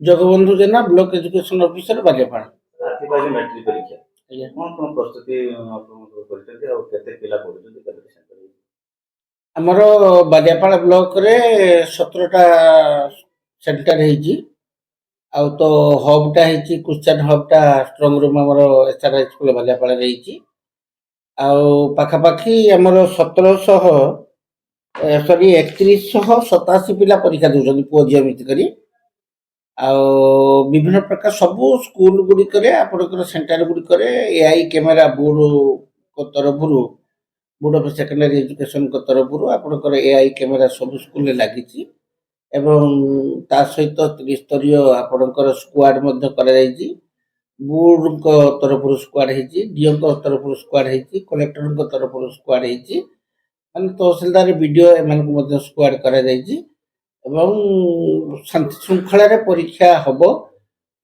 Jagabandhu Jena block education officer Baliapal. ଆସିପାରିଲେ matric ପରୀକ୍ଷା ଆଜ୍ଞା। କଣ ପ୍ରସ୍ତୁତି ଆପଣ କରିଛନ୍ତି ଆଉ କେତେ ପିଲା ପଢୁଛନ୍ତି କେତେ ସେଣ୍ଟର ହେଇଛି? ଆମର ବାଲିଆପାଳ ବ୍ଲକରେ 17ଟା ସେଣ୍ଟର ହେଇଛି। ଆଉ ତ ହବ୍ଟା ହେଇଛି କ୍ରିଶ୍ଚିଆନ ହବ୍ଟା ଷ୍ଟ୍ରଙ୍ଗ ରୁମ୍ ଆମର SRI ସ୍କୁଲ ବାଲିଆପାଳରେ ହେଇଛି। ଆଉ ପାଖାପାଖି ଆମର 3187 ପିଲା ପରୀକ୍ଷା ଦେଉଛନ୍ତି ପୁଅ ଝିଅ ମିଶିକରି। ଆଉ ବିଭିନ୍ନ ପ୍ରକାର ସବୁ ସ୍କୁଲ ଗୁଡ଼ିକରେ ଆପଣଙ୍କର ସେଣ୍ଟର ଗୁଡ଼ିକରେ AI କ୍ୟାମେରା ବୋର୍ଡ ତରଫରୁ ବୋର୍ଡ ଅଫ ସେକେଣ୍ଡାରୀ ଏଜୁକେସନଙ୍କ ତରଫରୁ ଆପଣଙ୍କର AI କ୍ୟାମେରା ସବୁ ସ୍କୁଲରେ ଲାଗିଛି ଏବଂ ତା ସହିତ ତ୍ରିସ୍ତରୀୟ ଆପଣଙ୍କର ସ୍କ୍ୱାଡ୍ ମଧ୍ୟ କରାଯାଇଛି। ବୋର୍ଡଙ୍କ ତରଫରୁ ସ୍କ୍ୱାଡ୍ ହେଇଛି, DOଙ୍କ ତରଫରୁ ସ୍କ୍ୱାଡ୍ ହେଇଛି, କଲେକ୍ଟରଙ୍କ ତରଫରୁ ସ୍କ୍ୱାଡ୍ ହେଇଛି, ମାନେ ତହସିଲଦାର BDO ଏମାନଙ୍କୁ ମଧ୍ୟ ସ୍କ୍ୱାଡ୍ କରାଯାଇଛି ଏବଂ ଶାନ୍ତି ଶୃଙ୍ଖଳାରେ ପରୀକ୍ଷା ହେବ।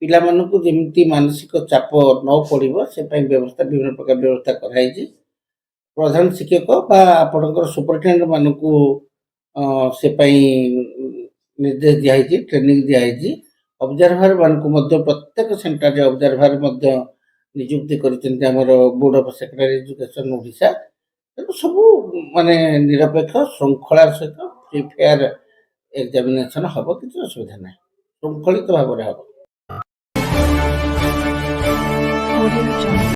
ପିଲାମାନଙ୍କୁ ଯେମିତି ମାନସିକ ଚାପ ନ ପଡ଼ିବ ସେ ପାଇଁ ବ୍ୟବସ୍ଥା ବିଭିନ୍ନ ପ୍ରକାର ବ୍ୟବସ୍ଥା କରାଯାଇଛି। ପ୍ରଧାନ ଶିକ୍ଷକ ବା ଆପଣଙ୍କର ସୁପରିଟେଣ୍ଡେଣ୍ଟ ମାନଙ୍କୁ ସେ ପାଇଁ ନିର୍ଦ୍ଦେଶ ଦିଆହେଇଛି, ଟ୍ରେନିଂ ଦିଆହେଇଛି। ଅବଜରଭର ମାନଙ୍କୁ ମଧ୍ୟ ପ୍ରତ୍ୟେକ ସେଣ୍ଟରରେ ଅବଜରଭର ମଧ୍ୟ ନିଯୁକ୍ତି କରିଛନ୍ତି ଆମର board of secondary education Odisha. ତେଣୁ ସବୁ ମାନେ ନିରପେକ୍ଷ ଶୃଙ୍ଖଳାର ସହିତ ଫ୍ରି ଫେୟାର ଏକ୍ଜାମିନେସନ ହେବ, କିଛି ଅସୁବିଧା ନାହିଁ, ଶୃଙ୍ଖଳିତ ଭାବରେ ହେବ।